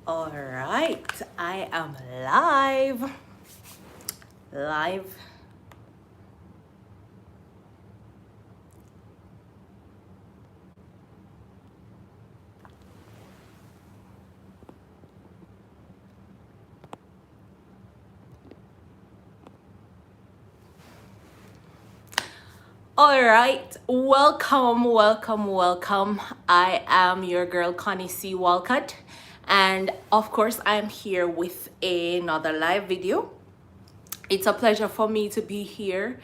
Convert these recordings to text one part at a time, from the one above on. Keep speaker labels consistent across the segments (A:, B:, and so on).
A: All right, I am live. Live. All right, welcome. I am your girl Connie C. Walcott, and of course, I'm here with another live video. It's a pleasure for me to be here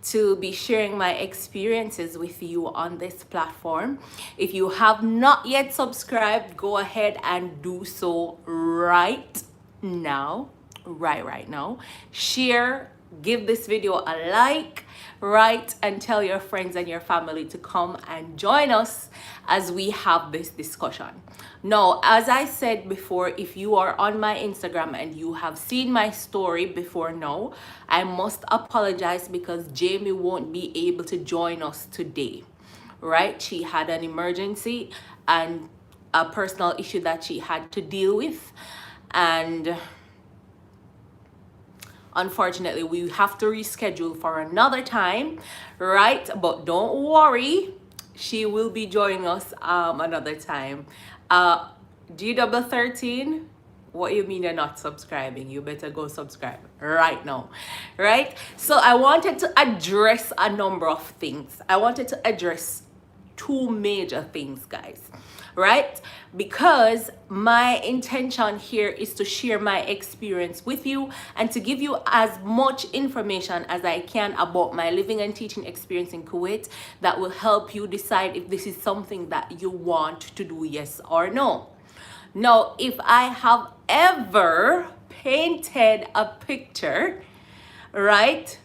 A: to be sharing my experiences with you on this platform. If you have not yet subscribed, go ahead and do so right now. Right now. Share, give this video a like, right, and tell your friends and your family to come and join us as we have this discussion. Now, as I said before, if you are on my Instagram and you have seen my story before now, I must apologize because Jamie won't be able to join us today, right? She had an emergency and a personal issue that she had to deal with, and unfortunately we have to reschedule for another time, right? But don't worry, she will be joining us another time. G13, what you mean you're not subscribing? You better go subscribe right now, right? So I wanted to address a number of things. I wanted to address two major things, guys, right? Because my intention here is to share my experience with you and to give you as much information as I can about my living and teaching experience in Kuwait that will help you decide if this is something that you want to do, yes or no. Now, if I have ever painted a picture, right,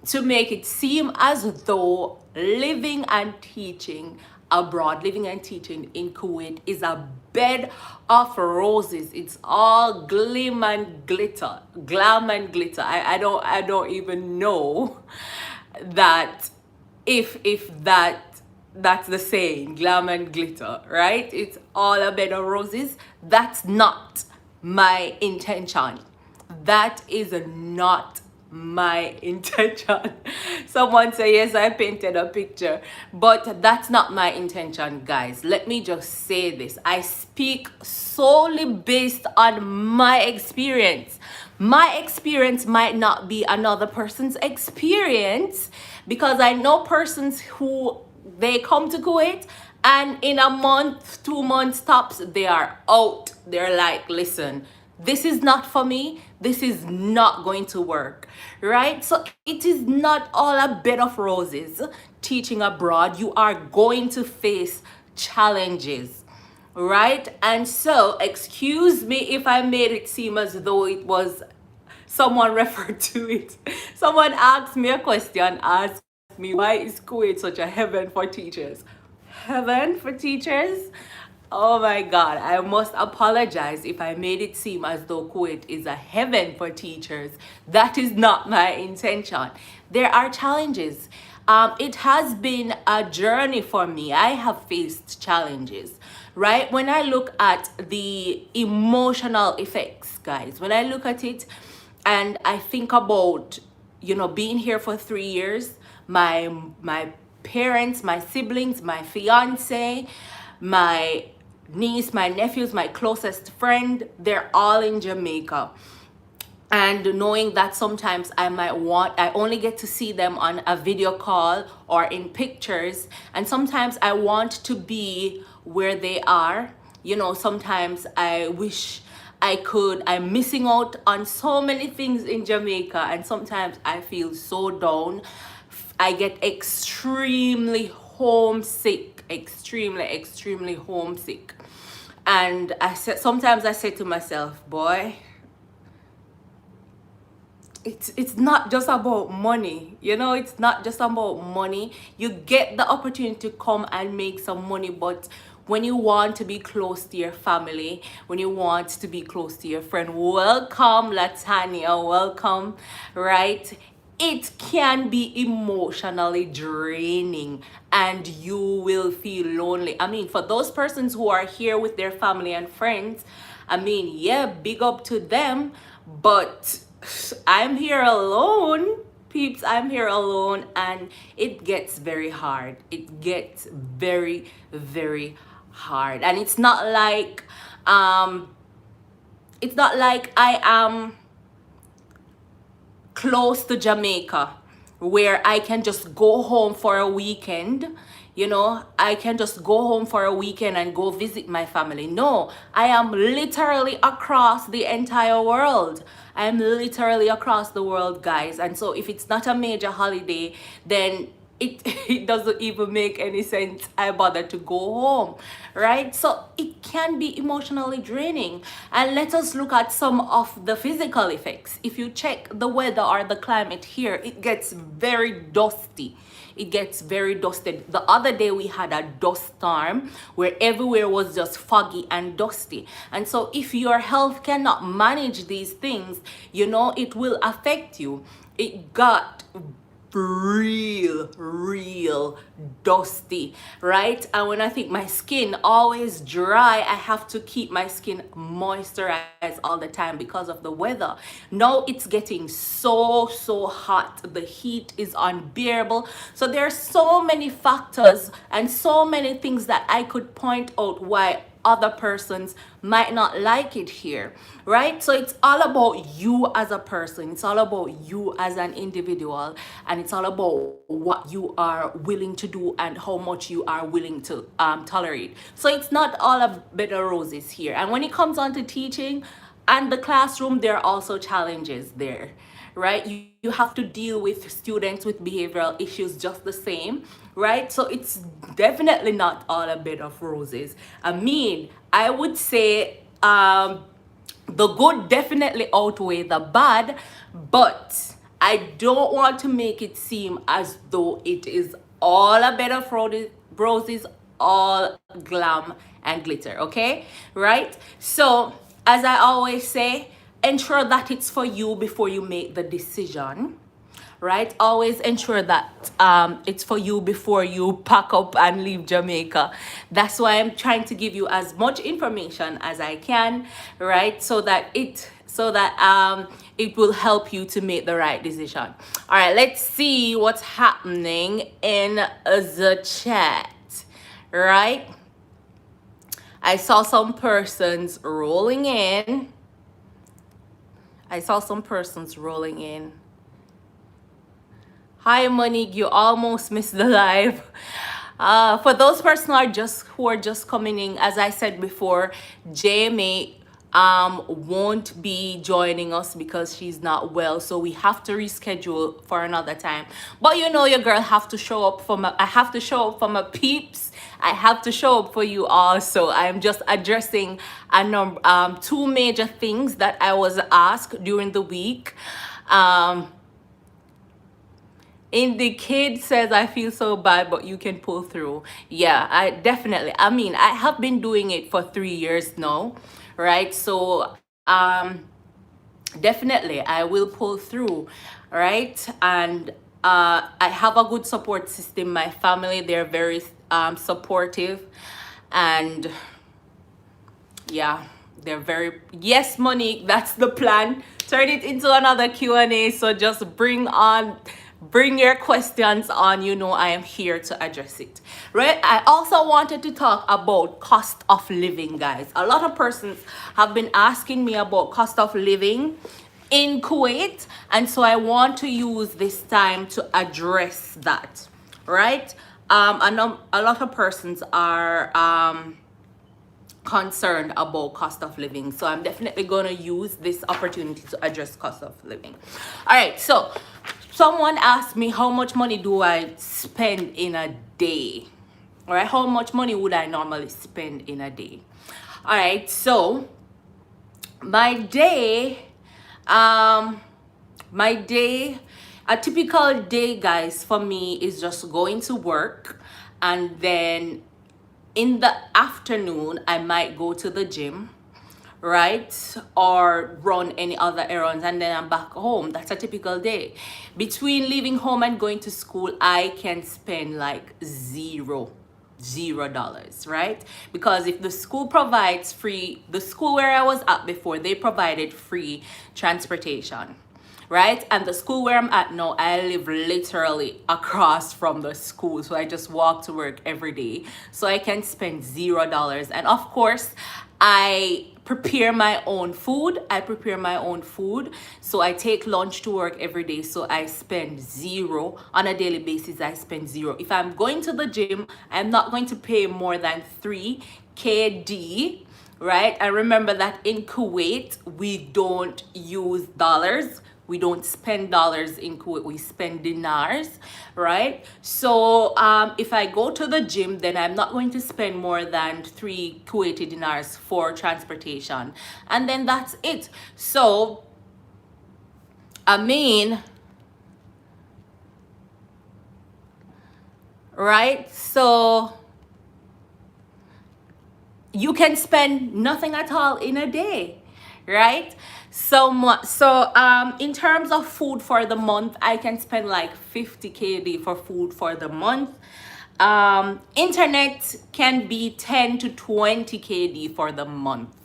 A: to make it seem as though living and teaching abroad, living and teaching in Kuwait is a bed of roses. It's all glam and glitter. I don't even know that if that's the saying, glam and glitter, right? It's all a bed of roses. That's not my intention. That is not my intention. Someone say, yes, I painted a picture, but that's not my intention, guys. Let me just say this. I speak solely based on my experience. My experience might not be another person's experience, because I know persons who they come to Kuwait and in a month, 2 months tops, they are out. They're like, listen, this is not for me. This is not going to work, right? So it is not all a bed of roses teaching abroad. You are going to face challenges, right? And so, excuse me if I made it seem as though it was someone referred to it. Someone asked me a question, asked me, why is Kuwait such a heaven for teachers? Heaven for teachers? Oh my God, I must apologize if I made it seem as though Kuwait is a heaven for teachers. That is not my intention. There are challenges. It has been a journey for me. I have faced challenges, right? When I look at the emotional effects, guys, when I look at it and I think about, being here for 3 years, my parents, my siblings, my fiance, my niece, my nephews, my closest friend, they're all in Jamaica. And knowing that sometimes I only get to see them on a video call or in pictures, and sometimes I want to be where they are. Sometimes I wish I'm missing out on so many things in Jamaica, and sometimes I feel so down. I get extremely homesick, extremely homesick. And sometimes I say to myself, boy, it's not just about money. It's not just about money. You get the opportunity to come and make some money, but when you want to be close to your family, when you want to be close to your friend, welcome Latanya, welcome, right? it can be emotionally draining and you will feel lonely. I mean, for those persons who are here with their family and friends, I mean, yeah, big up to them, but I'm here alone, peeps. I'm here alone, and it gets very hard. It gets very, very hard. And it's not like I am close to Jamaica where I can just go home for a weekend. You know, I can just go home for a weekend and go visit my family. No, I am literally across the entire world. I am literally across the world, guys. And so if it's not a major holiday, then it doesn't even make any sense I bother to go home, right? So it can be emotionally draining. And let us look at some of the physical effects. If you check the weather or the climate here, it gets very dusty. It gets very dusted. The other day we had a dust storm where everywhere was just foggy and dusty. And so if your health cannot manage these things, you know, it will affect you. It got real dusty, right? And when I think my skin always dry, I have to keep my skin moisturized all the time because of the weather. Now it's getting so hot. The heat is unbearable. So there are so many factors and so many things that I could point out why other persons might not like it here, right? So it's all about you as a person, it's all about you as an individual, and it's all about what you are willing to do and how much you are willing to tolerate. So it's not all a bed of roses here. And when it comes on to teaching and the classroom, there are also challenges there, right? You have to deal with students with behavioral issues just the same, right? So it's definitely not all a bed of roses. I mean, I would say the good definitely outweigh the bad, but I don't want to make it seem as though it is all a bed of roses, all glam and glitter, okay? Right? So, as I always say, ensure that it's for you before you make the decision, right? Always ensure that it's for you before you pack up and leave Jamaica. That's why I'm trying to give you as much information as I can, right? So that it will help you to make the right decision. All right, let's see what's happening in the chat, right? I saw some persons rolling in. Hi, Monique, you almost missed the live. For those persons who are just coming in, as I said before, Jamie won't be joining us because she's not well, so we have to reschedule for another time. But you know, your girl have to show up for I have to show up for my peeps. I have to show up for you all. So I'm just addressing two major things that I was asked during the week. The kid says, I feel so bad, but you can pull through. Yeah, I mean, I have been doing it for 3 years now, right? So definitely I will pull through, right? And I have a good support system. My family, they're very supportive, and yeah, they're very, yes, Monique, that's the plan. Turn it into another Q&A. So just bring your questions on. You know, I am here to address it, right? I also wanted to talk about cost of living, guys. A lot of persons have been asking me about cost of living in Kuwait, and so I want to use this time to address that, right? A lot of persons are concerned about cost of living, so I'm definitely going to use this opportunity to address cost of living. All right, so someone asked me, how much money do I spend in a day? All right, how much money would I normally spend in a day? All right, so my day, a typical day, guys, for me is just going to work, and then in the afternoon I might go to the gym, right? Or run any other errands, and then I'm back home. That's a typical day. Between leaving home and going to school, I can spend like $0, right? Because if the school provides free, the school where I was at before, they provided free transportation, right? And the school where I'm at now, I live literally across from the school, so I just walk to work every day, so I can spend $0. And of course, I prepare my own food. So I take lunch to work every day, so I spend zero on a daily basis. I spend zero. If I'm going to the gym, I'm not going to pay more than 3 KD, right? And remember that in Kuwait, we don't use dollars. We don't spend dollars in Kuwait, we spend dinars, right? So if I go to the gym, then I'm not going to spend more than 3 Kuwaiti dinars for transportation. And then that's it. So, I mean, right? So, you can spend nothing at all in a day, right? So in terms of food for the month, I can spend like 50 KD for food for the month. Internet can be 10 to 20 KD for the month,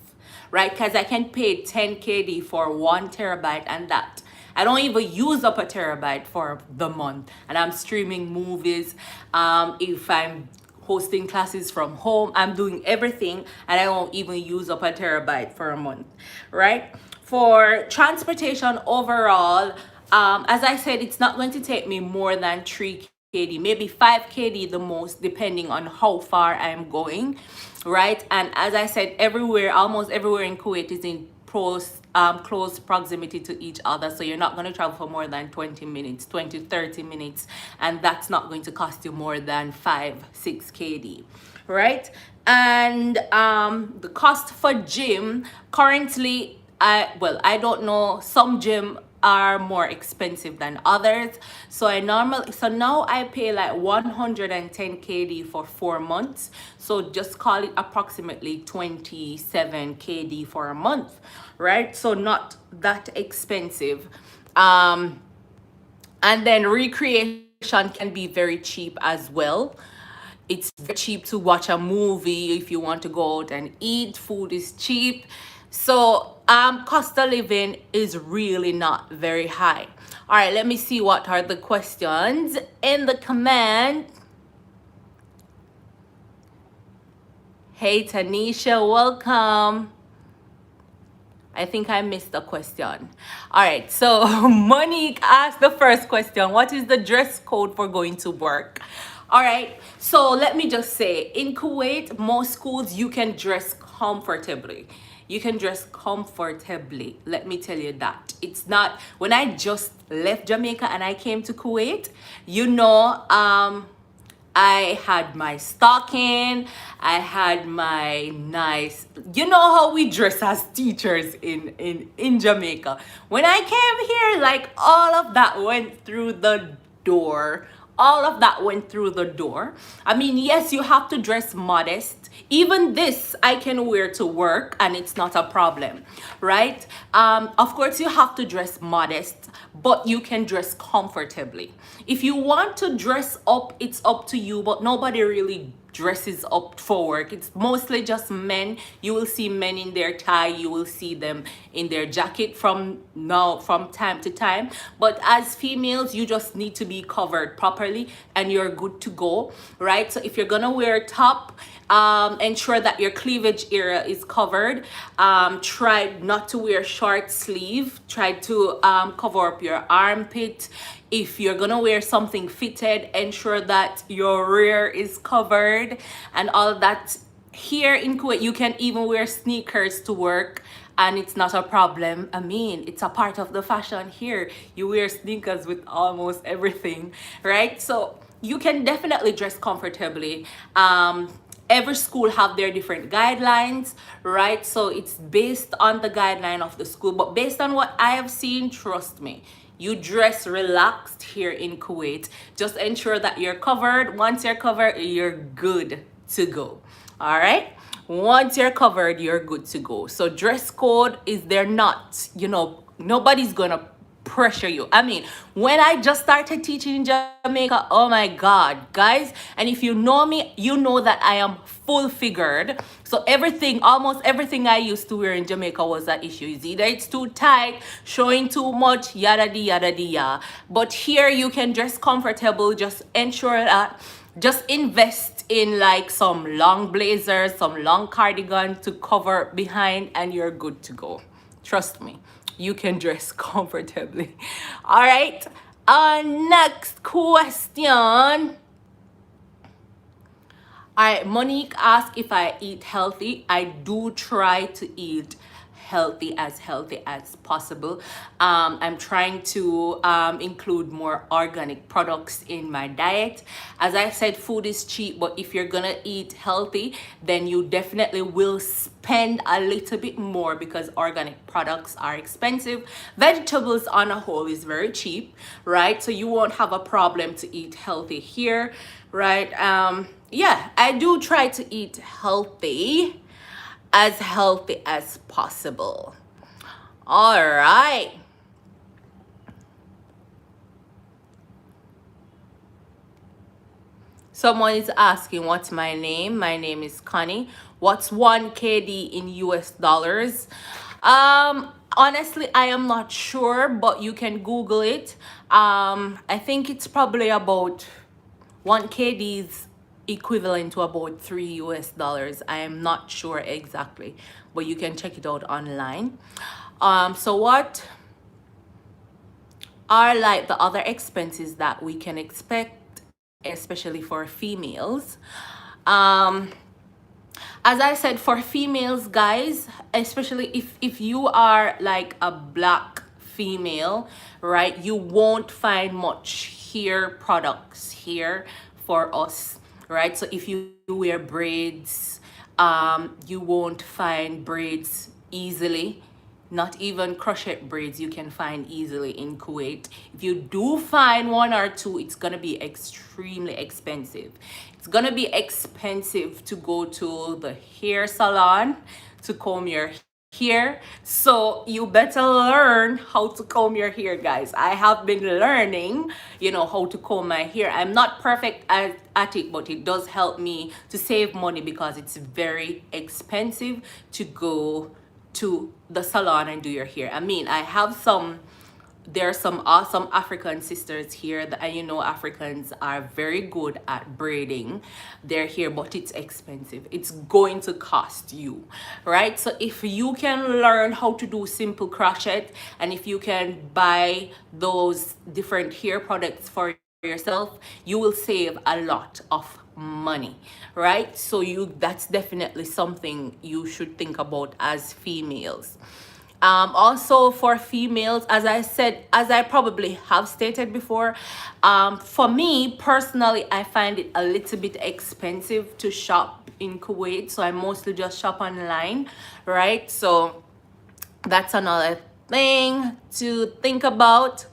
A: right? Because I can pay 10 KD for 1 TB, and that I don't even use up a terabyte for the month. And I'm streaming movies. If I'm hosting classes from home, I'm doing everything, and I won't even use up a terabyte for a month, right? For transportation overall, as I said, it's not going to take me more than 3 KD, maybe 5 KD the most, depending on how far I'm going, right? And as I said, almost everywhere in Kuwait is in close proximity to each other, so you're not going to travel for more than 20 minutes, 30 minutes, and that's not going to cost you more than 5-6 KD, right? And the cost for gym currently, I don't know, some gym are more expensive than others, so now I pay like 110 KD for 4 months, so just call it approximately 27 KD for a month, right? So not that expensive. And then recreation can be very cheap as well. It's very cheap to watch a movie. If you want to go out and eat, food is cheap. So cost of living is really not very high. All right, let me see what are the questions in the comment. Hey Tanisha, welcome. I think I missed a question. All right, so Monique asked the first question: what is the dress code for going to work? All right, so let me just say, in Kuwait, most schools, you can dress comfortably. Let me tell you that. It's not, when I just left Jamaica and I came to Kuwait, I had my stocking, I had my nice, you know how we dress as teachers in Jamaica. When I came here, like all of that went through the door. I mean, yes, you have to dress modest. Even this I can wear to work and it's not a problem, right? Of course, you have to dress modest, but you can dress comfortably. If you want to dress up, it's up to you, but nobody really dresses up for work. It's mostly just men. You will see men in their tie, you will see them in their jacket from time to time, but as females, you just need to be covered properly and you're good to go, right? So if you're gonna wear a top, ensure that your cleavage area is covered. Try not to wear short sleeve. Try to cover up your armpit. If you're gonna wear something fitted, ensure that your rear is covered and all that. Here in Kuwait, you can even wear sneakers to work and it's not a problem. I mean, it's a part of the fashion here. You wear sneakers with almost everything, right? So you can definitely dress comfortably. Every school have their different guidelines, right? So it's based on the guideline of the school, but based on what I have seen, trust me, you dress relaxed here in Kuwait. Just ensure that you're covered. Once you're covered, you're good to go. All right. Once you're covered, you're good to go. So dress code is there not, nobody's gonna pressure you. I mean, when I just started teaching in Jamaica, oh my God, guys. And if you know me, you know that I am full figured. So everything, almost everything I used to wear in Jamaica was an issue. It's either it's too tight, showing too much, yada di yada di ya. But here you can dress comfortable, just ensure that, just invest in like some long blazers, some long cardigan to cover behind, and you're good to go. Trust me, you can dress comfortably. All right. Next question. All right, Monique asked if I eat healthy. I do try to eat healthy as possible. I'm trying to include more organic products in my diet. As I said, food is cheap, but if you're gonna eat healthy, then you definitely will spend a little bit more because organic products are expensive. Vegetables on a whole is very cheap, right? So you won't have a problem to eat healthy here, right? Yeah, I do try to eat healthy as possible. All right. Someone is asking what's my name. My name is Connie. What's 1 KD in US dollars? Honestly, I am not sure, but you can Google it. I think it's probably about 1 KD's equivalent to about $3 US. I am not sure exactly, but you can check it out online. So what are like the other expenses that we can expect, especially for females? As I said, for females, guys, especially if you are like a black female, right, you won't find much hair products here for us, right? So if you wear braids, you won't find braids easily. Not even crochet braids you can find easily in Kuwait. If you do find one or two, it's gonna be extremely expensive. It's gonna be expensive to go to the hair salon to comb your hair. So you better learn how to comb your hair, guys. I have been learning, how to comb my hair. I'm not perfect at it, but it does help me to save money because it's very expensive to go to the salon and do your hair. I mean, there are some awesome African sisters here that, Africans are very good at braiding their hair, but it's expensive. It's going to cost you, right? So if you can learn how to do simple crochet, and if you can buy those different hair products for yourself, you will save a lot of money, right? So that's definitely something you should think about as females. Also for females, as I said, as I probably have stated before, for me personally, I find it a little bit expensive to shop in Kuwait, so I mostly just shop online, right? So that's another thing to think about.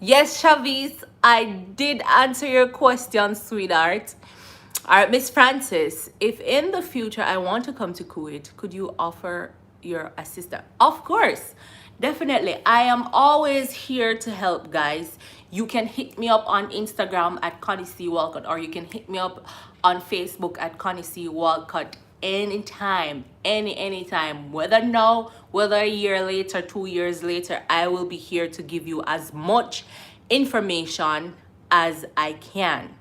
A: Yes, Shavis, I did answer your question, sweetheart. All right, Miss Francis, if in the future I want to come to Kuwait, could you offer your assistance? Of course, definitely. I am always here to help, guys. You can hit me up on Instagram at Connie C. Walcott, or you can hit me up on Facebook at Connie C. Walcott anytime, anytime, whether now, whether a year later, 2 years later, I will be here to give you as much information as I can.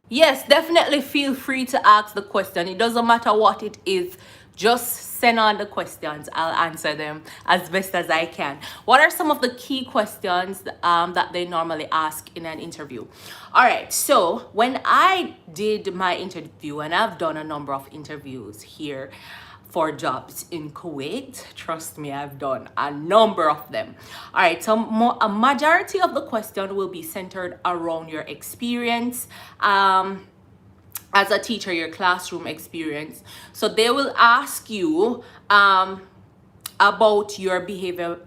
A: Yes, definitely feel free to ask the question. It doesn't matter what it is. Just send on the questions. I'll answer them as best as I can. What are some of the key questions that they normally ask in an interview? All right, so when I did my interview, and I've done a number of interviews here for jobs in Kuwait, trust me, I've done a number of them. All right, so a majority of the question will be centered around your experience as a teacher, your classroom experience. So they will ask you about your behavior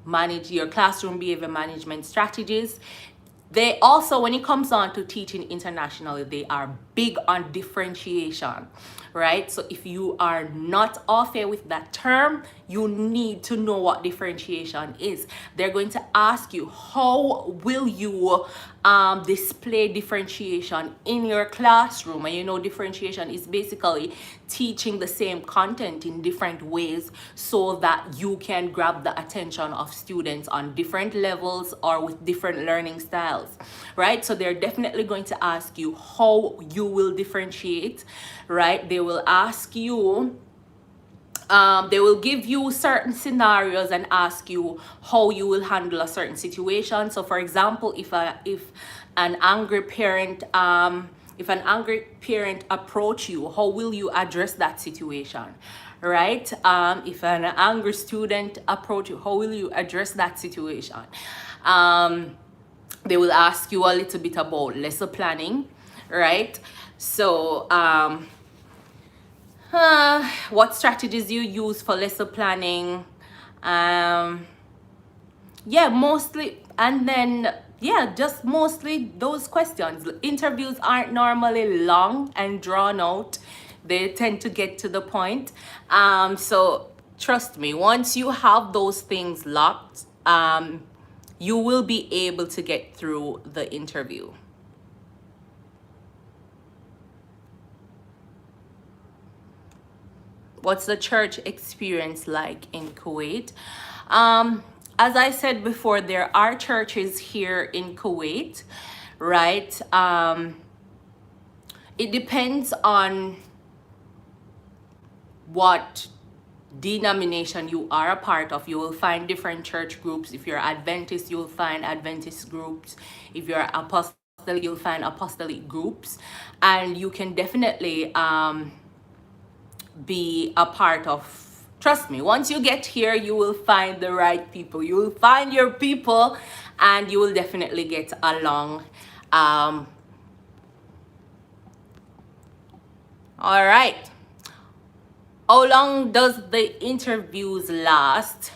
A: manage your classroom behavior management strategies. They also, when it comes on to teaching internationally, they are big on differentiation, right? So if you are not au fait with that term, you need to know what differentiation is. They're going to ask you, how will you display differentiation in your classroom? And you know, differentiation is basically teaching the same content in different ways so that you can grab the attention of students on different levels or with different learning styles, right? So they're definitely going to ask you how you will differentiate, right? They will ask you, they will give you certain scenarios and ask you how you will handle a certain situation. So for example, if an angry parent approach you, how will you address that situation, right? If an angry student approach you, how will you address that situation? They will ask you a little bit about lesson planning, right? So what strategies you use for lesson planning, yeah, mostly, and then yeah, just mostly those questions. Interviews aren't normally long and drawn out. They tend to get to the point. So trust me, once you have those things locked, you will be able to get through the interview. What's the church experience like in Kuwait? As I said before, there are churches here in Kuwait, right? It depends on what denomination you are a part of. You will find different church groups. If you're Adventist, you'll find Adventist groups. If you're apostolic, you'll find apostolic groups. And you can definitely be a part of. Trust me, once you get here, you will find the right people. You will find your people and you will definitely get along. All right. How long does the interviews last?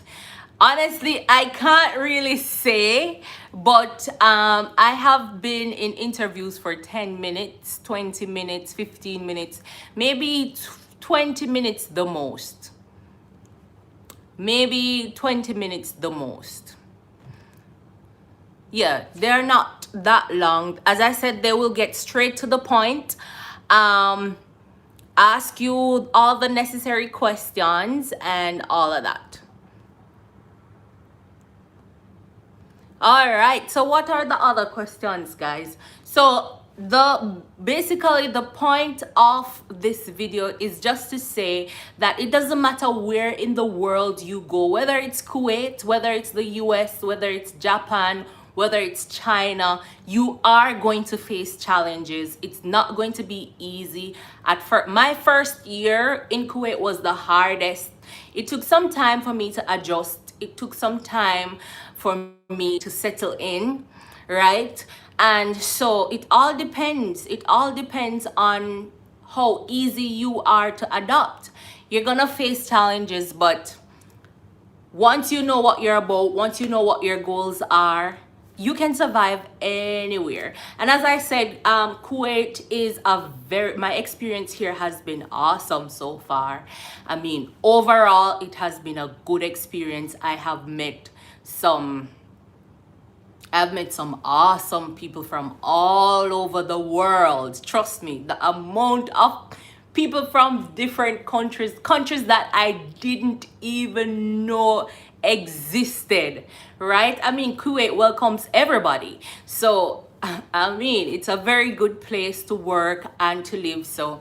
A: Honestly, I can't really say, but I have been in interviews for 10 minutes, 20 minutes, 15 minutes, maybe 20 minutes the most. Maybe 20 minutes the most. Yeah, they're not that long. As I said, they will get straight to the point. Ask you all the necessary questions and all of that. All right, so what are the other questions, guys? So basically the point of this video is just to say that it doesn't matter where in the world you go, whether it's Kuwait, whether it's the US, whether it's Japan, whether it's China, you are going to face challenges. It's not going to be easy. My first year in Kuwait was the hardest. It took some time for me to adjust. It took some time for me to settle in, right? And so it all depends. It all depends on how easy you are to adopt. You're gonna face challenges, but once you know what you're about, once you know what your goals are, you can survive anywhere. And as I said, Kuwait is my experience here has been awesome so far. I mean, overall, it has been a good experience. I've met some awesome people from all over the world. Trust me, the amount of people from different countries that I didn't even know existed, right? I mean, Kuwait welcomes everybody. So, I mean, it's a very good place to work and to live. So,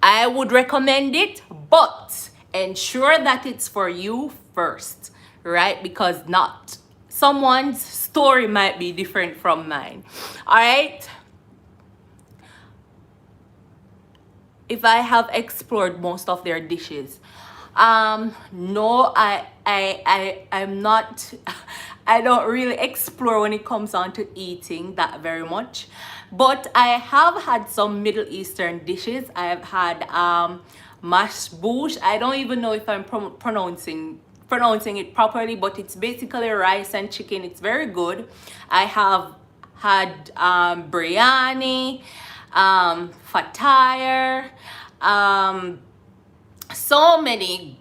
A: I would recommend it, but ensure that it's for you first, right? Because someone's story might be different from mine. All right. If I have explored most of their dishes, no, I'm not. I don't really explore when it comes on to eating that very much, but I have had some Middle Eastern dishes. I have had mashbush. I don't even know if I'm pronouncing pronouncing it properly, but it's basically rice and chicken. It's very good. I have had biryani, fatire, um, so many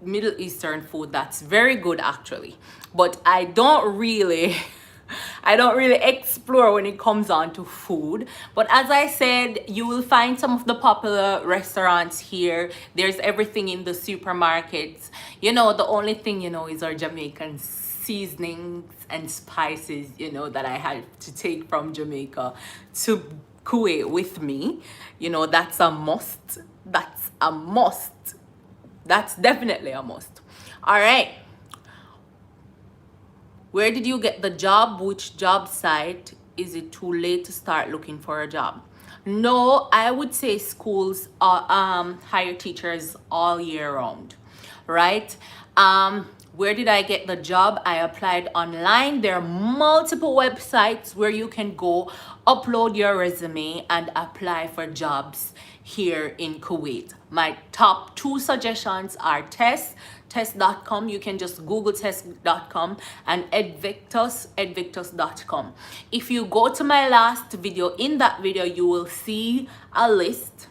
A: Middle Eastern food that's very good actually. But I don't really I don't really explore when it comes on to food. But as I said, you will find some of the popular restaurants here. There's everything in the supermarkets. You know, the only thing, you know, is our Jamaican seasonings and spices, you know, that I had to take from Jamaica to Kuwait with me. You know, that's a must. That's a must. That's definitely a must. All right. Where did you get the job? Which job site? Is it too late to start looking for a job? No, I would say schools hire teachers all year round, right? Where did I get the job? I applied online. There are multiple websites where you can go upload your resume and apply for jobs here in Kuwait. My top two suggestions are test.com. You can just Google test.com, and edvictus.com. If you go to my last video, in that video you will see a list.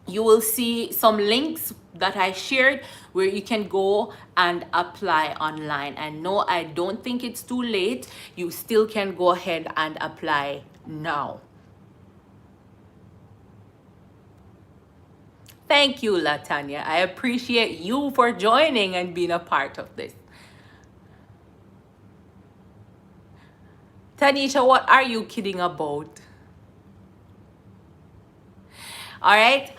A: You will see some links that I shared where you can go and apply online. And no, I don't think it's too late. You still can go ahead and apply now. Thank you, Latanya. I appreciate you for joining and being a part of this. Tanisha, what are you kidding about? All right.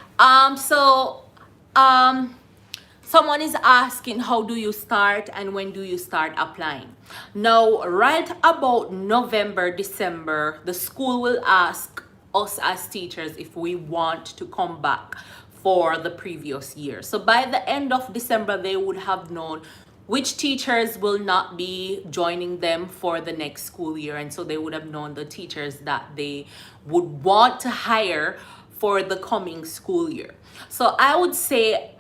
A: Someone is asking, how do you start and when do you start applying? Now, right about November, December, the school will ask us as teachers if we want to come back for the previous year. So by the end of December, they would have known which teachers will not be joining them for the next school year. And so they would have known the teachers that they would want to hire for the coming school year. So I would say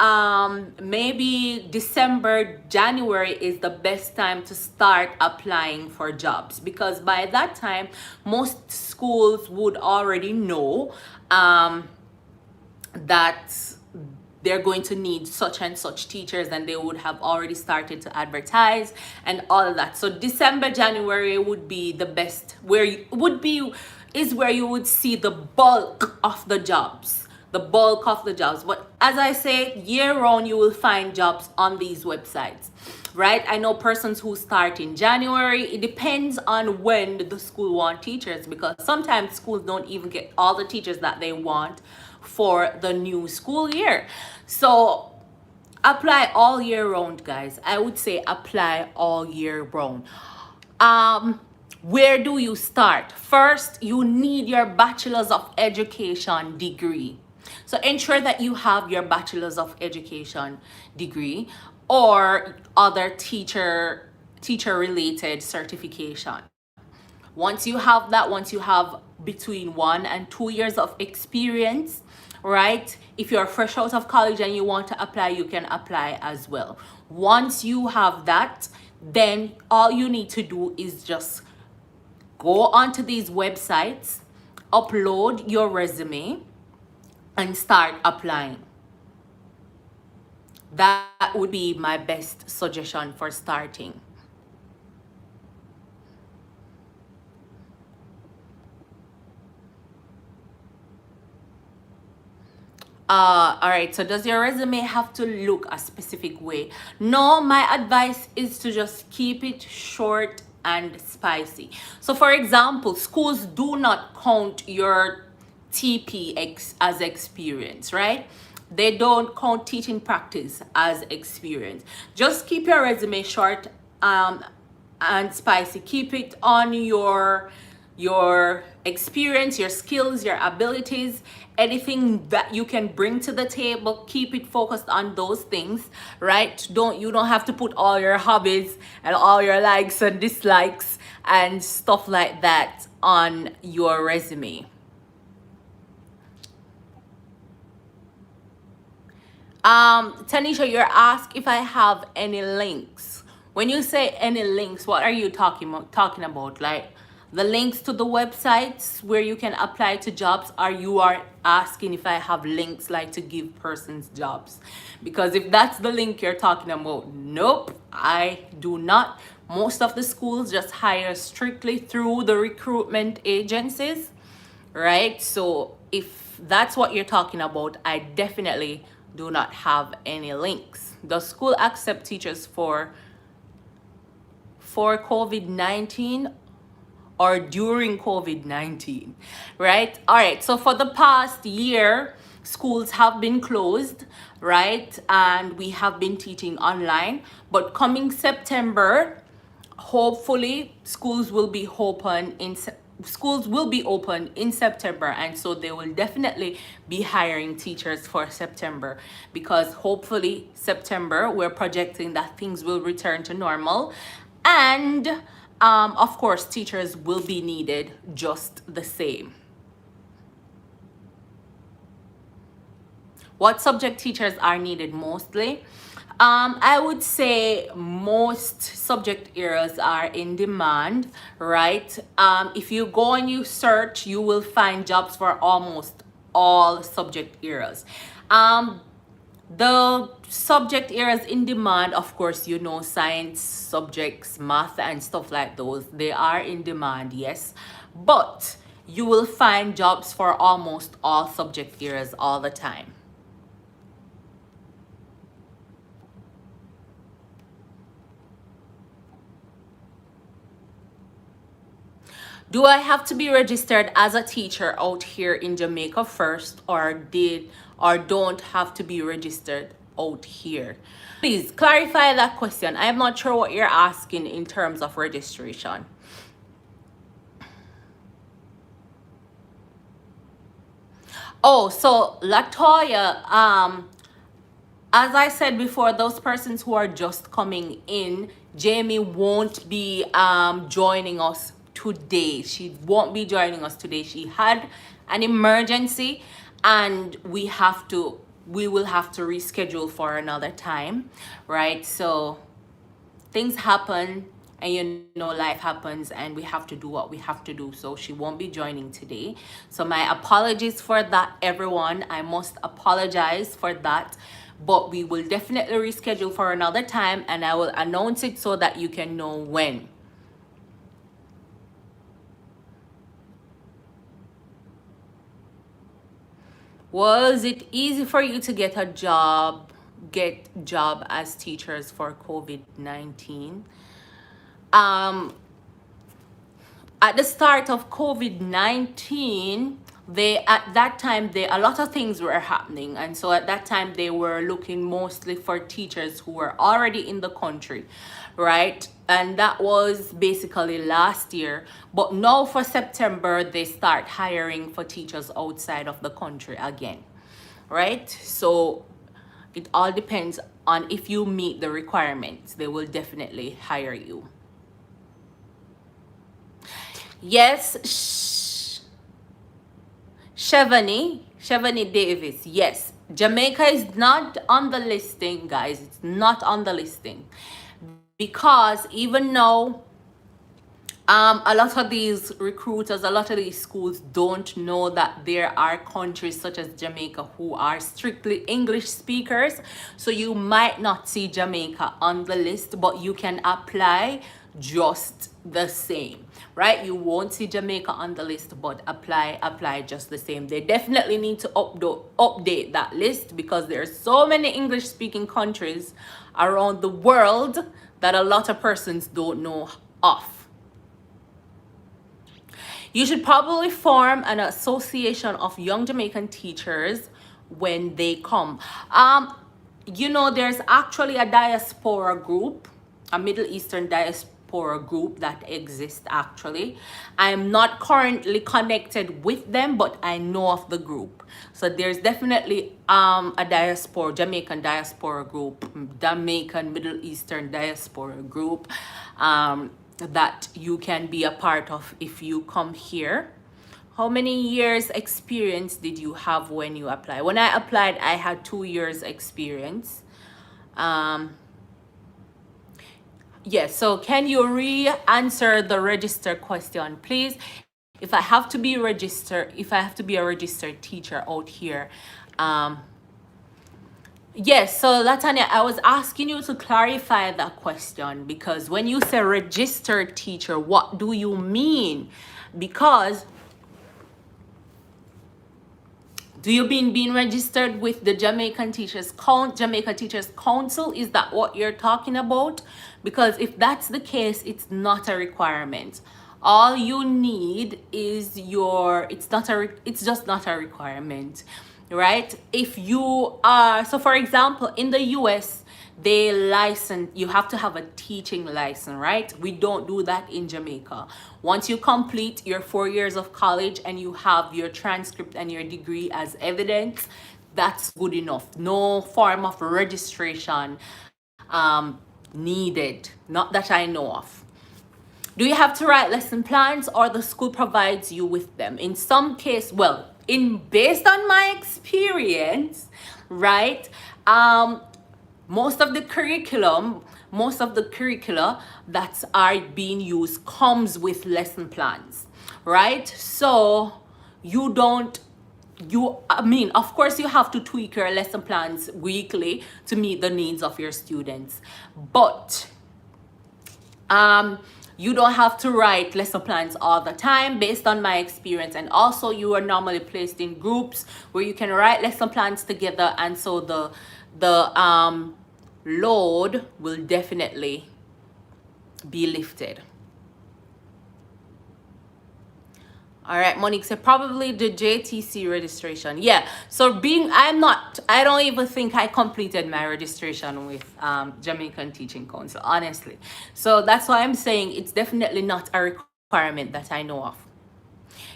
A: maybe December, January is the best time to start applying for jobs, because by that time most schools would already know that they're going to need such and such teachers, and they would have already started to advertise and all of that. So December, January would be the best, where you would be is where you would see the bulk of the jobs. But as I say, year round you will find jobs on these websites, right? I know persons who start in January. It depends on when the school want teachers, because sometimes schools don't even get all the teachers that they want for the new school year. So apply all year round, guys. I would say apply all year round. Where do you start? First, you need your bachelor's of education degree. So ensure that you have your bachelor's of education degree or other teacher related certification. Once you have that, once you have between 1 and 2 years of experience, right? If you're fresh out of college and you want to apply, you can apply as well. Once you have that, then all you need to do is just go onto these websites, upload your resume, and start applying. That would be my best suggestion for starting. All right, so does your resume have to look a specific way? No, my advice is to just keep it short and spicy. So for example, schools do not count your TPX as experience, right? They don't count teaching practice as experience. Just keep your resume short and spicy. Keep it on your experience, your skills, your abilities, anything that you can bring to the table. Keep it focused on those things, right? You don't have to put all your hobbies and all your likes and dislikes and stuff like that on your resume. Tanisha, you're asked if I have any links. When you say any links, what are you talking about? Like the links to the websites where you can apply to jobs, or you are asking if I have links like to give persons jobs? Because if that's the link you're talking about, nope, I do not. Most of the schools just hire strictly through the recruitment agencies, right? So if that's what you're talking about, I definitely do not have any links. Does school accept teachers for COVID-19 or during COVID-19, right? All right, so for the past year, schools have been closed, right? And we have been teaching online. But coming September, hopefully schools will be open in September, and so they will definitely be hiring teachers for September, because hopefully September we're projecting that things will return to normal, and of course teachers will be needed just the same. What subject teachers are needed mostly? I would say most subject areas are in demand, right? If you go and you search, you will find jobs for almost all subject areas. The subject areas in demand, of course, you know, science subjects, math and stuff like those, they are in demand, yes. But you will find jobs for almost all subject areas all the time. Do I have to be registered as a teacher out here in Jamaica first, or don't have to be registered out here? Please clarify that question. I'm not sure what you're asking in terms of registration. Oh, so Latoya, as I said before, those persons who are just coming in, Jamie won't be joining us today. She won't be joining us today. She had an emergency, and we will have to reschedule for another time, right? So things happen, and you know, life happens, and we have to do what we have to do. So she won't be joining today. So my apologies for that, everyone. I must apologize for that, but we will definitely reschedule for another time, and I will announce it so that you can know when. Was it easy for you to get job as teachers for COVID-19? At the start of COVID-19, a lot of things were happening, and so at that time they were looking mostly for teachers who were already in the country, right? And that was basically last year. But now for September, they start hiring for teachers outside of the country again, right? So it all depends on if you meet the requirements. They will definitely hire you. Yes, Chevani Davis. Yes, Jamaica is not on the listing, guys. It's not on the listing, because even now, a lot of these recruiters, a lot of these schools don't know that there are countries such as Jamaica who are strictly English speakers. So you might not see Jamaica on the list, but you can apply just the same, right? You won't see Jamaica on the list, but apply just the same. They definitely need to update that list, because there are so many English speaking countries around the world that a lot of persons don't know of. You should probably form an association of young Jamaican teachers when they come. You know, there's actually a diaspora group, a Middle Eastern diaspora group that exists actually. I'm not currently connected with them, but I know of the group. So there's definitely a Jamaican diaspora group, Jamaican Middle Eastern diaspora group, that you can be a part of if you come here. How many years experience did you have when you applied? When I applied, I had 2 years experience. Yes, so can you re-answer the register question, please? If I have to be registered, if I have to be a registered teacher out here, yes, so Latanya, I was asking you to clarify that question, because when you say registered teacher, what do you mean? Because do you mean being registered with the Jamaica Teachers Council? Is that what you're talking about? Because if that's the case, it's not a requirement. All you need is it's just not a requirement, right? If you are, so for example, in the US, you have to have a teaching license, right? We don't do that in Jamaica. Once you complete your 4 years of college and you have your transcript and your degree as evidence, that's good enough. No form of registration needed, not that I know of. Do you have to write lesson plans, or the school provides you with them? In some case, well, based on my experience, right, most of the curricula that are being used comes with lesson plans, right? So I mean, of course you have to tweak your lesson plans weekly to meet the needs of your students, but you don't have to write lesson plans all the time, based on my experience. And also, you are normally placed in groups where you can write lesson plans together, and so the load will definitely be lifted. All right, Monique said probably the JTC registration. Yeah, so I don't even think I completed my registration with Jamaican Teaching Council, honestly. So that's why I'm saying it's definitely not a requirement that I know of.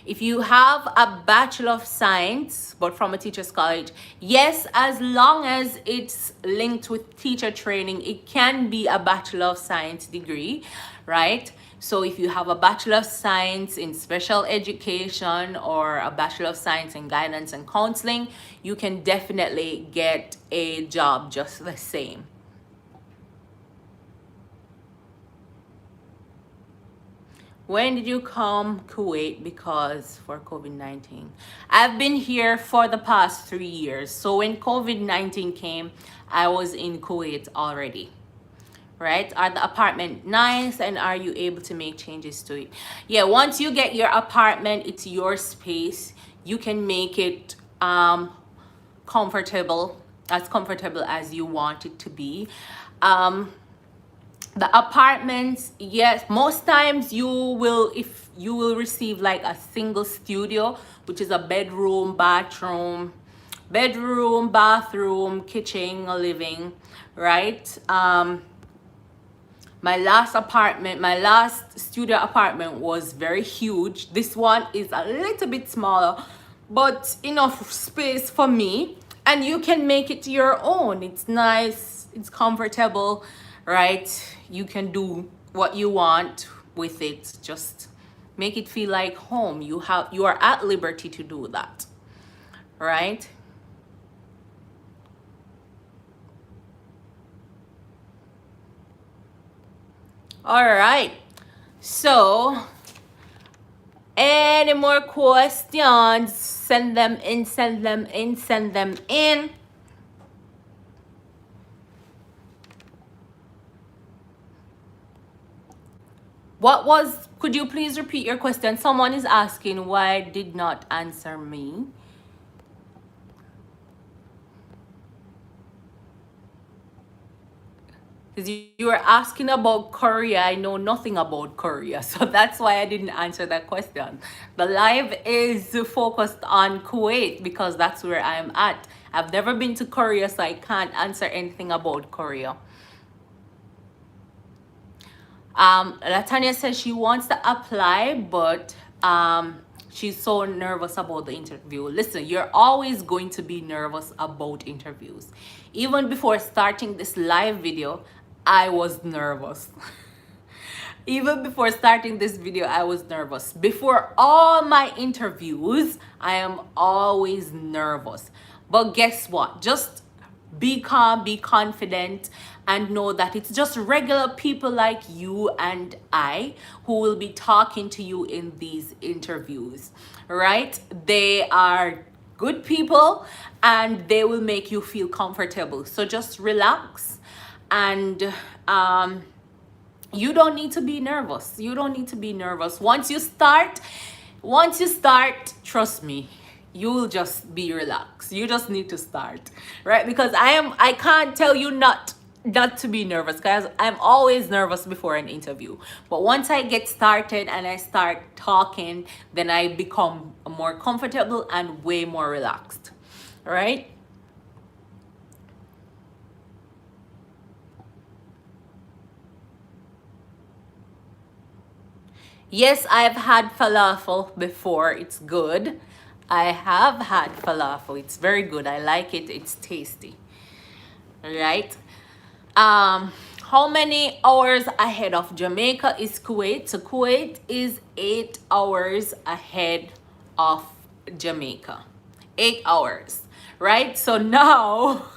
A: If you have a Bachelor of Science, but from a teacher's college, yes, as long as it's linked with teacher training, it can be a Bachelor of Science degree, right? So if you have a Bachelor of Science in Special Education or a Bachelor of Science in Guidance and Counseling, you can definitely get a job just the same. When did you come Kuwait? Because for COVID-19. I've been here for the past 3 years. So when COVID-19 came, I was in Kuwait already. Right? Are the apartment nice, and are you able to make changes to it? Yeah, once you get your apartment, it's your space. You can make it comfortable as you want it to be. The apartments, yes, most times you will receive like a single studio, which is a bedroom, bathroom, kitchen, living, right? My last studio apartment was very huge. This one is a little bit smaller, but enough space for me, and you can make it your own. It's nice, it's comfortable, right? You can do what you want with it. Just make it feel like home. You are at liberty to do that, right? All right, so any more questions? Send them in. Could you please repeat your question? Someone is asking why did not answer me. Because you were asking about Korea. I know nothing about Korea, so that's why I didn't answer that question. The live is focused on Kuwait because that's where I am at. I've never been to Korea, so I can't answer anything about Korea. Latanya says she wants to apply, but she's so nervous about the interview. Listen, you're always going to be nervous about interviews. Even before starting this live video, I was nervous. Even before starting this video, I was nervous. Before all my interviews, I am always nervous. But guess what? Just be calm, be confident, and know that it's just regular people like you and I who will be talking to you in these interviews, right? They are good people and they will make you feel comfortable. So just relax and you don't need to be nervous. You don't need to be nervous. Once you start, trust me, you will just be relaxed. You just need to start, right? Because I can't tell you not to be nervous, because I'm always nervous before an interview. But once I get started and I start talking, then I become more comfortable and way more relaxed, right? Yes, I've had falafel before. It's good. I have had falafel. It's very good. I like it. It's tasty. Right? How many hours ahead of Jamaica is Kuwait? So Kuwait is 8 hours ahead of Jamaica. 8 hours. Right? So now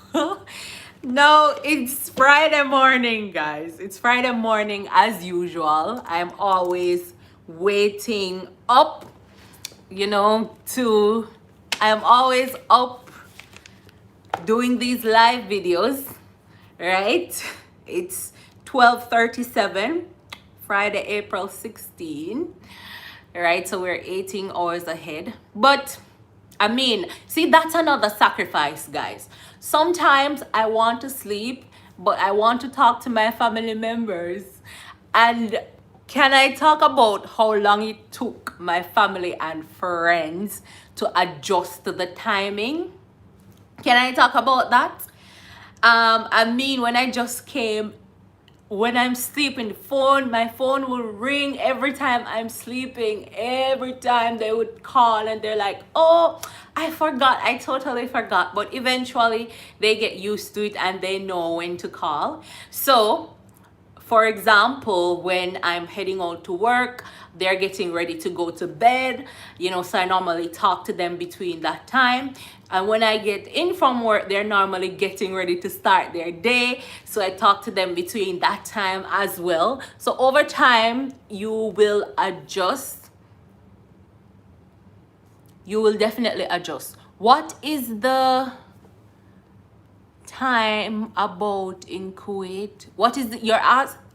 A: no, it's Friday morning, guys. It's Friday morning as usual. I'm always waiting up, I'm always up doing these live videos, right? It's 12:37, Friday, April 16, right? So we're 18 hours ahead. But I mean, see, that's another sacrifice, guys. Sometimes I want to sleep, but I want to talk to my family members. And can I talk about how long it took my family and friends to adjust to the timing? Can I talk about that? I mean, when I just came, when I'm sleeping, my phone will ring every time I'm sleeping. Every time they would call and they're like, oh, I forgot, I totally forgot. But eventually they get used to it and they know when to call. So for example, when I'm heading out to work, they're getting ready to go to bed, so I normally talk to them between that time. And when I get in from work, they're normally getting ready to start their day. So I talk to them between that time as well. So over time, you will adjust. You will definitely adjust. What is the time about in Kuwait? What is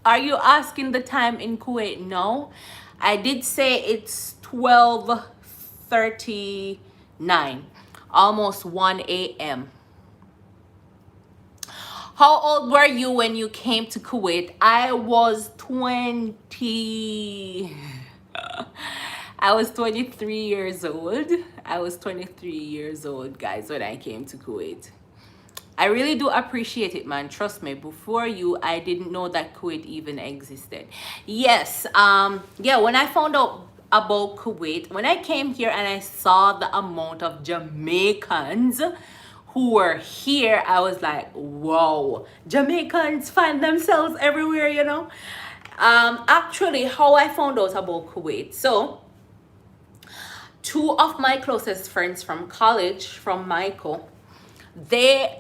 A: are you asking the time in Kuwait? No, I did say it's 12:39, almost 1 a.m. How old were you when you came to Kuwait? I was 20. I was 23 years old. I was 23 years old, guys, when I came to Kuwait. I really do appreciate it, man. Trust me, before you, I didn't know that Kuwait even existed. Yes, yeah, when I found out about Kuwait, when I came here and I saw the amount of Jamaicans who were here, I was like, whoa, Jamaicans find themselves everywhere, Actually, how I found out about Kuwait. So, two of my closest friends from college, from Michael, they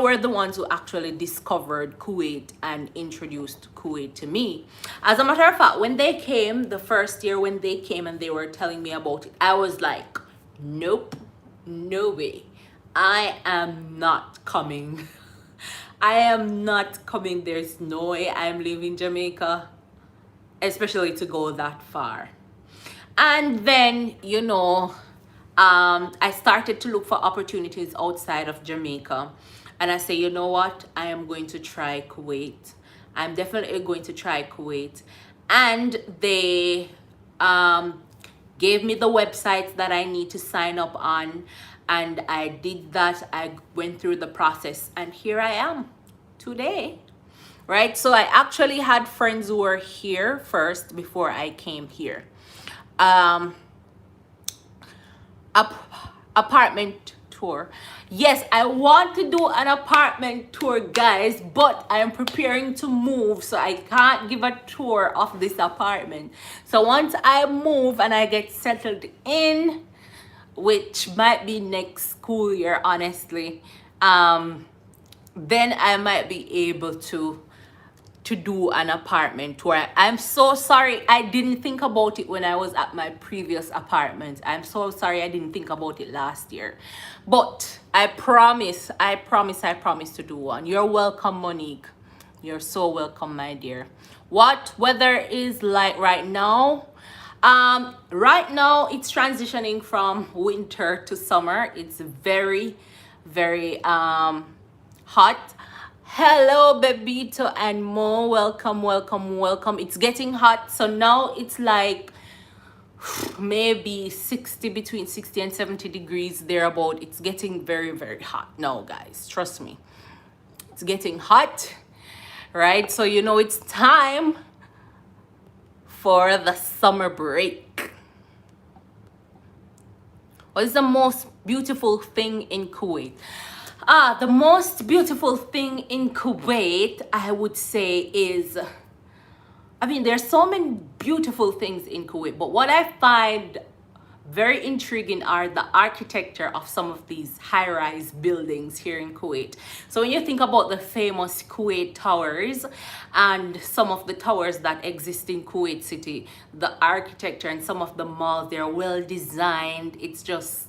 A: were the ones who actually discovered Kuwait and introduced Kuwait to me. As a matter of fact, when they came, the first year when they came and they were telling me about it, I was like, nope, no way, I am not coming. I am not coming. There's no way I'm leaving Jamaica, especially to go that far. And then, I started to look for opportunities outside of Jamaica. And I say, you know what? I am going to try Kuwait. I'm definitely going to try Kuwait. And they gave me the websites that I need to sign up on. And I did that. I went through the process. And here I am today. Right? So I actually had friends who were here first before I came here. Apartment tour. Yes, I want to do an apartment tour, guys, but I am preparing to move, so I can't give a tour of this apartment. So once I move and I get settled in, which might be next school year, honestly, then I might be able to do an apartment tour. I'm so sorry I didn't think about it when I was at my previous apartment. I'm so sorry I didn't think about it last year. But I promise to do one. You're welcome, Monique. You're so welcome, my dear. What weather is like right now? Right now it's transitioning from winter to summer. It's very, very hot. Hello, Bebito and Mo. Welcome, welcome, welcome. It's getting hot. So now it's like maybe 60, between 60 and 70 degrees thereabout. It's getting very, very hot now, guys. Trust me. It's getting hot, right? So you know it's time for the summer break. What is the most beautiful thing in Kuwait? The most beautiful thing in Kuwait, I would say, is, I mean, there's so many beautiful things in Kuwait, but what I find very intriguing are the architecture of some of these high-rise buildings here in Kuwait. So when you think about the famous Kuwait towers and some of the towers that exist in Kuwait City, the architecture and some of the malls, they're well designed. It's just,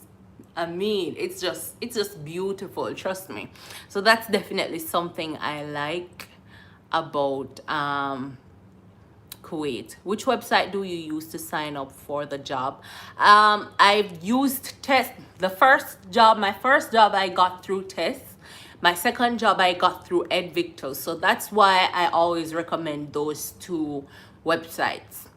A: I mean, it's just beautiful, trust me. So that's definitely something I like about Kuwait. Which website do you use to sign up for the job? I've used Test. My first job I got through Test. My second job I got through EdVictor. So that's why I always recommend those two websites.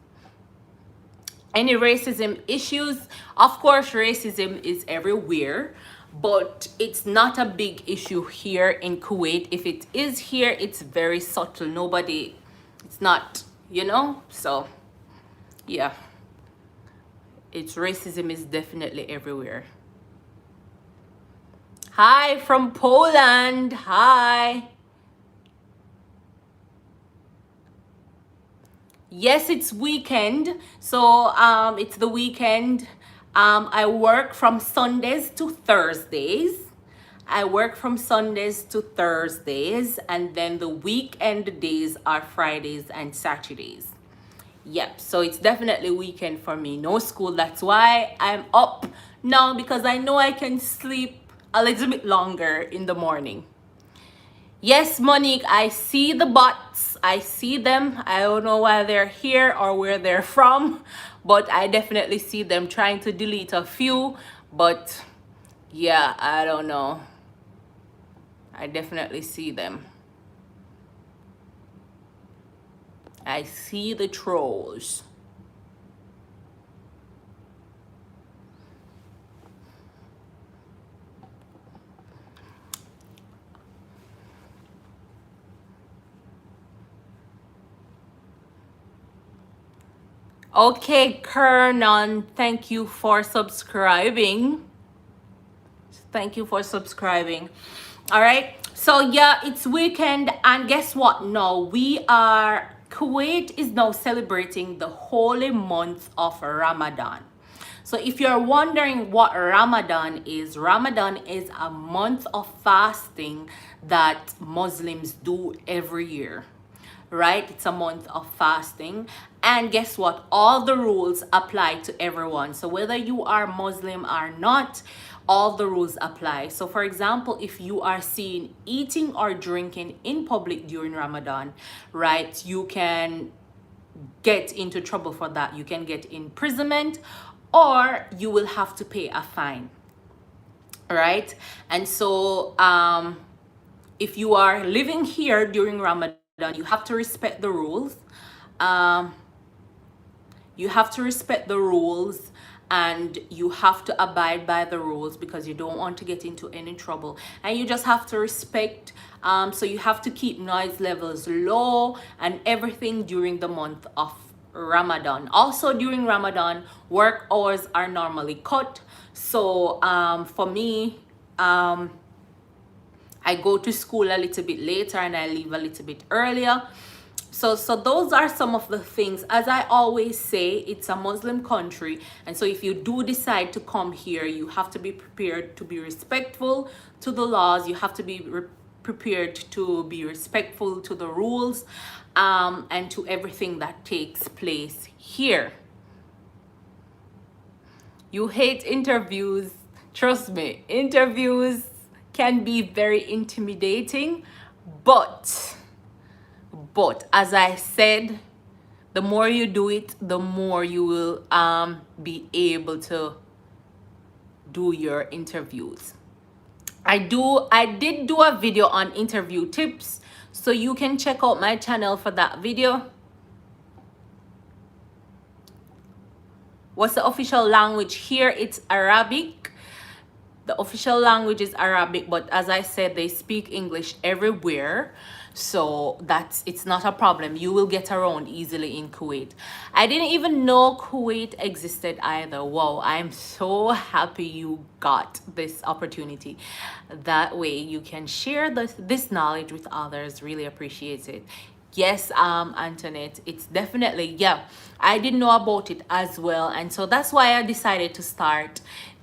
A: Any racism issues? Of course, racism is everywhere, but it's not a big issue here in Kuwait. If it is here, it's very subtle. It's not, you know? So, yeah. Racism is definitely everywhere. Hi from Poland. Hi. Yes, it's weekend. So it's the weekend. I work from Sundays to Thursdays. And then the weekend days are Fridays and Saturdays. Yep, so it's definitely weekend for me. No school. That's why I'm up now, because I know I can sleep a little bit longer in the morning. Yes, Monique, I see the bots. I see them. I don't know why they're here or where they're from, but I definitely see them. Trying to delete a few, but yeah, I don't know. I definitely see them. I see the trolls. Okay, Kernan, thank you for subscribing. All right, so yeah, it's weekend, and guess what? Now Kuwait is now celebrating the holy month of Ramadan. So if you're wondering what Ramadan is a month of fasting that Muslims do every year. Right? It's a month of fasting. And guess what? All the rules apply to everyone. So whether you are Muslim or not, all the rules apply. So for example, if you are seen eating or drinking in public during Ramadan, right, you can get into trouble for that. You can get imprisonment, or you will have to pay a fine. Right? And so if you are living here during Ramadan, you have to respect the rules. And you have to abide by the rules, because you don't want to get into any trouble. And you just have to respect, so you have to keep noise levels low and everything during the month of Ramadan. Also during Ramadan, work hours are normally cut. So for me, I go to school a little bit later and I leave a little bit earlier. So those are some of the things. As I always say, it's a Muslim country, and so if you do decide to come here, you have to be prepared to be respectful to the laws. You have to be prepared to be respectful to the rules, and to everything that takes place here. You hate interviews. Trust me, interviews can be very intimidating, but as I said, the more you do it, the more you will be able to do your interviews. I did do a video on interview tips, so you can check out my channel for that video. What's the official language here? It's Arabic. The official language is Arabic, but as I said, they speak English everywhere, so it's not a problem. You will get around easily in Kuwait. I didn't even know Kuwait existed either. Wow, I'm so happy you got this opportunity. That way you can share this knowledge with others. Really appreciate it. Yes, Antoinette, it's definitely, yeah, I didn't know about it as well, and so that's why I decided to start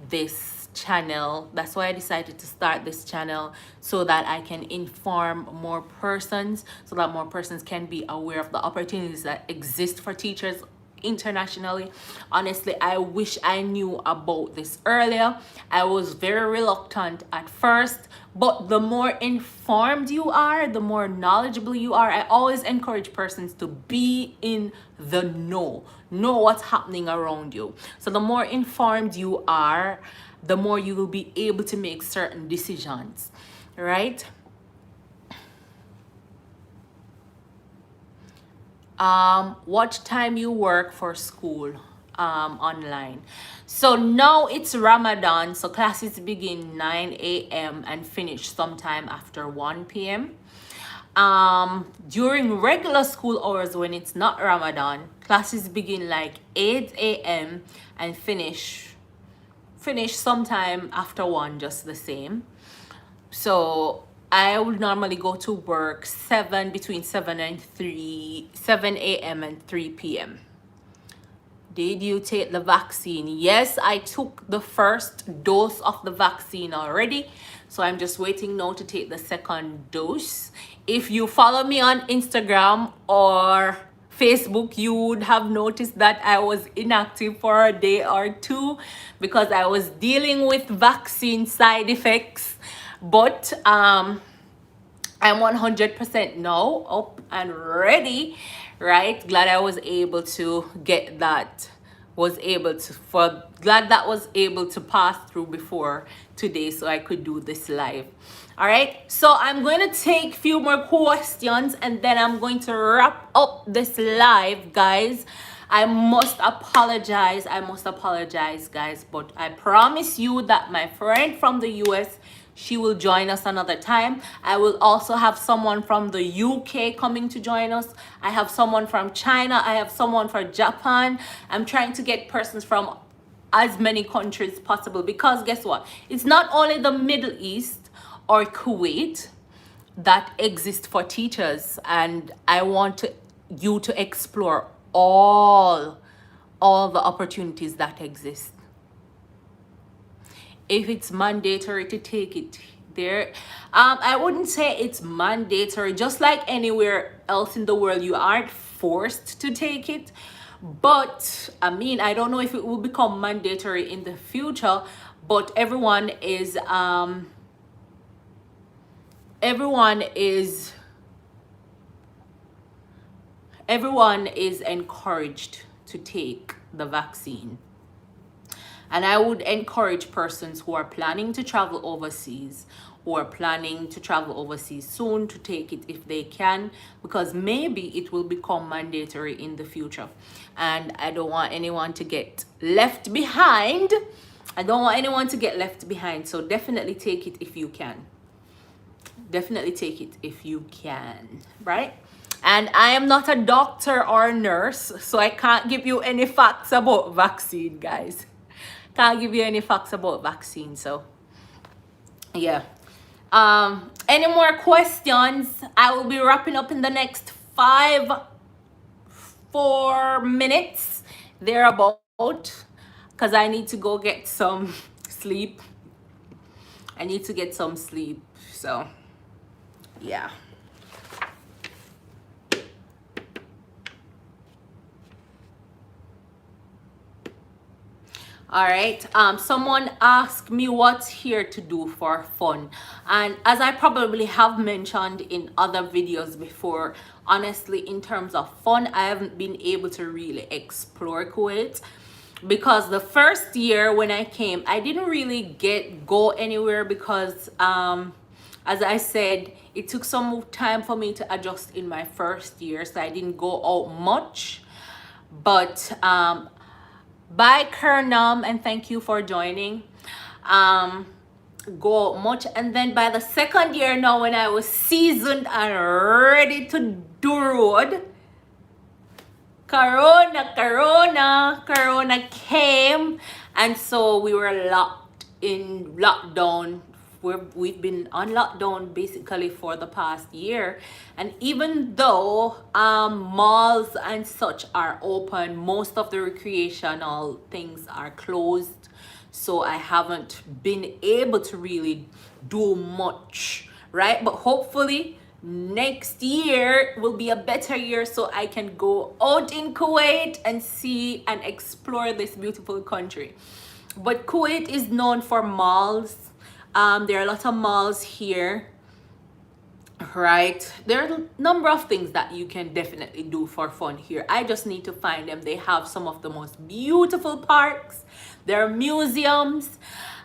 A: this channel. That's why I decided to start this channel, so that I can inform more persons, so that more persons can be aware of the opportunities that exist for teachers internationally. Honestly, I wish I knew about this earlier. I was very reluctant at first, but the more informed you are, the more knowledgeable you are. I always encourage persons to be in the know what's happening around you. So the more informed you are, the more you will be able to make certain decisions, right? What time you work for school online? So now it's Ramadan, so classes begin 9 a.m. and finish sometime after 1 p.m. During regular school hours, when it's not Ramadan, classes begin like 8 a.m. and finish sometime after 1, just the same. So I would normally go to work between 7 a.m. and 3 p.m. Did you take the vaccine? Yes, I took the first dose of the vaccine already, so I'm just waiting now to take the second dose. If you follow me on Instagram or Facebook, you would have noticed that I was inactive for a day or two because I was dealing with vaccine side effects. But I'm 100% now up and ready, right? Glad I was able to get that, glad that was able to pass through before today so I could do this live. All right, so I'm going to take a few more questions and then I'm going to wrap up this live, guys. I must apologize, guys, but I promise you that my friend from the US, she will join us another time. I will also have someone from the UK coming to join us. I have someone from China. I have someone from Japan. I'm trying to get persons from as many countries possible, because guess what? It's not only the Middle East or Kuwait that exist for teachers, and I want you to explore all the opportunities that exist. If it's mandatory to take it there, I wouldn't say it's mandatory. Just like anywhere else in the world, you aren't forced to take it, but I mean, I don't know if it will become mandatory in the future, but everyone is encouraged to take the vaccine. And I would encourage persons who are planning to travel overseas, soon, to take it if they can, because maybe it will become mandatory in the future. And I don't want anyone to get left behind. So definitely take it if you can. Right? And I am not a doctor or a nurse, so I can't give you any facts about vaccine, guys. So Yeah. Any more questions? I will be wrapping up in the next 4 minutes thereabout, because I need to go get some sleep. I need to get some sleep. So yeah. All right. Someone asked me what's here to do for fun. And as I probably have mentioned in other videos before, honestly, in terms of fun, I haven't been able to really explore Kuwait, because the first year when I came, I didn't really go anywhere because as I said, it took some time for me to adjust in my first year, so I didn't go out much. But bye Kernam, and thank you for joining. Go out much, and then by the second year now, when I was seasoned and ready to do road, Corona came, and so we were locked in lockdown. We've been on lockdown basically for the past year, and even though malls and such are open, most of the recreational things are closed. So I haven't been able to really do much, right? But hopefully next year will be a better year, so I can go out in Kuwait and see and explore this beautiful country. But Kuwait is known for malls. There are a lot of malls here, right? There are a number of things that you can definitely do for fun here. I just need to find them. They have some of the most beautiful parks. There are museums,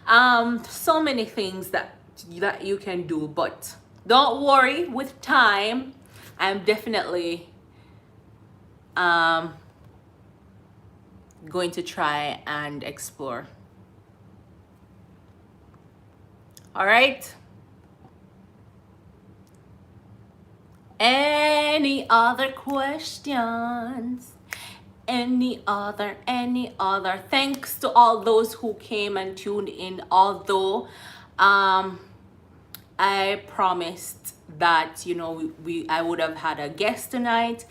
A: so many things that you can do. But don't worry, with time, I'm definitely going to try and explore. All right. Any other questions? Any other? Thanks to all those who came and tuned in, although I promised that, you know, I would have had a guest tonight,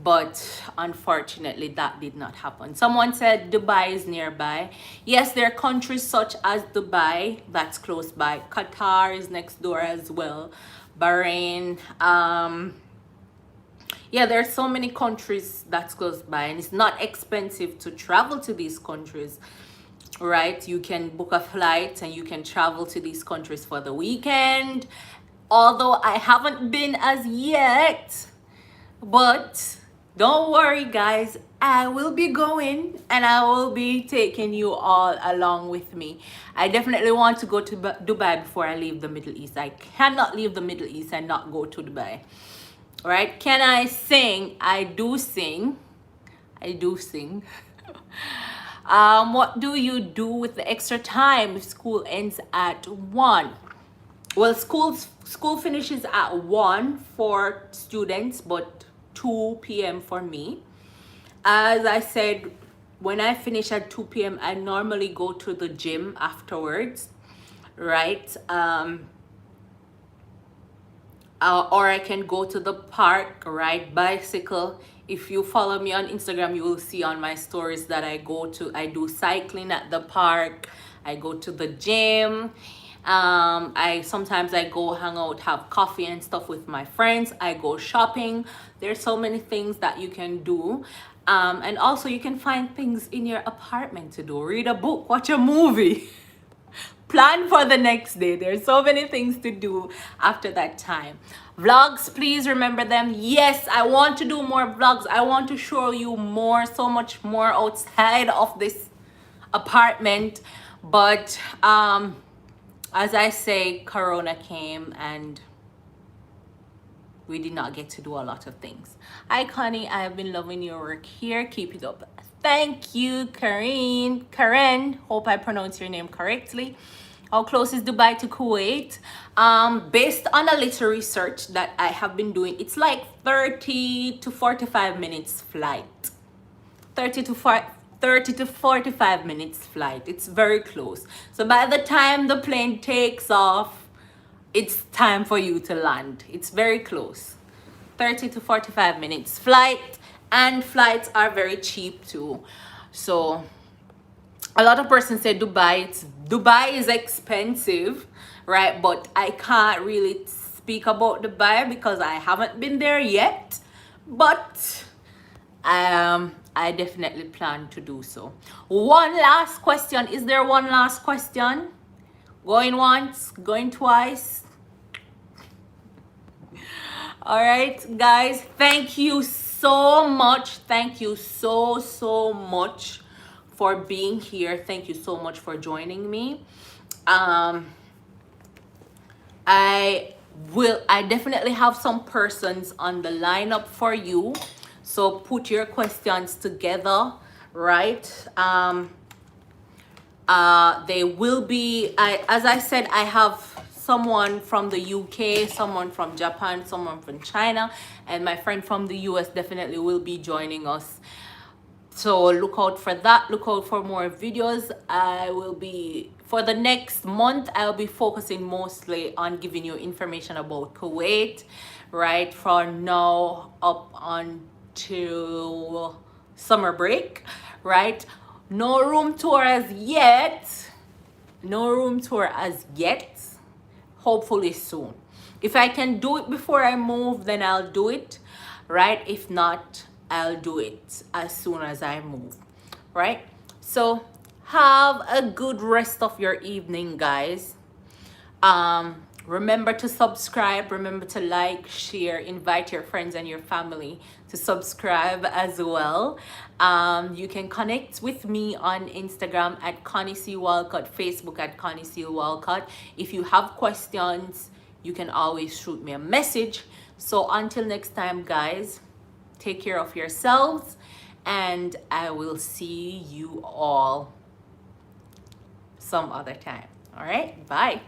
A: but unfortunately that did not happen. Someone said Dubai is nearby. Yes, there are countries such as Dubai that's close by. Qatar is next door as well. Bahrain. Yeah, there are so many countries that's close by, and it's not expensive to travel to these countries, right? You can book a flight and you can travel to these countries for the weekend, although I haven't been as yet. But don't worry guys, I will be going, and I will be taking you all along with me. I definitely want to go to Dubai before I leave the Middle East. I cannot leave the Middle East and not go to Dubai. Right? Can I sing? I do sing. What do you do with the extra time if school ends at 1? Well, school finishes at 1 for students, but 2 p.m. for me. As I said, when I finish at 2 p.m., I normally go to the gym afterwards, right? Or I can go to the park, ride bicycle. If you follow me on Instagram, you will see on my stories that I do cycling at the park. I go to the gym. Sometimes I go hang out, have coffee and stuff with my friends. I go shopping. There's so many things that you can do. And also you can find things in your apartment to do. Read a book, watch a movie. Plan for the next day. There's so many things to do after that time. Vlogs, please remember them. Yes, I want to do more vlogs. I want to show you so much more outside of this apartment. But as I say, Corona came and we did not get to do a lot of things. Hi Connie, I have been loving your work here. Keep it up. Thank you, Karen. Hope I pronounced your name correctly. How close is Dubai to Kuwait? Based on a little research that I have been doing, it's like 30 to 45 minutes flight. 30 to 30 to 45 minutes flight. It's very close. So by the time the plane takes off, it's time for you to land. It's very close. 30 to 45 minutes flight, and flights are very cheap too. So a lot of persons say Dubai is expensive, right? But I can't really speak about Dubai because I haven't been there yet. But I definitely plan to do so. One last question. Is there one last question? Going once, going twice. All right, guys, thank you so much. Thank you so much for being here. Thank you so much for joining me. I definitely have some persons on the lineup for you, so put your questions together, right? They will be, as I said, I have someone from the UK, someone from Japan, someone from China, and my friend from the US definitely will be joining us. So look out for that. Look out for more videos. I will be, for the next month, I'll be focusing mostly on giving you information about Kuwait, right? From now up until summer break, right? No room tour as yet. No room tour as yet. Hopefully soon. If I can do it before I move, then I'll do it, right? If not, I'll do it as soon as I move, right? So have a good rest of your evening, guys. Remember to subscribe, remember to like, share, invite your friends and your family to subscribe as well. You can connect with me on Instagram at Connie C. Walcott, Facebook at Connie C. Walcott. If you have questions, you can always shoot me a message. So until next time, guys, take care of yourselves, and I will see you all some other time. All right, bye.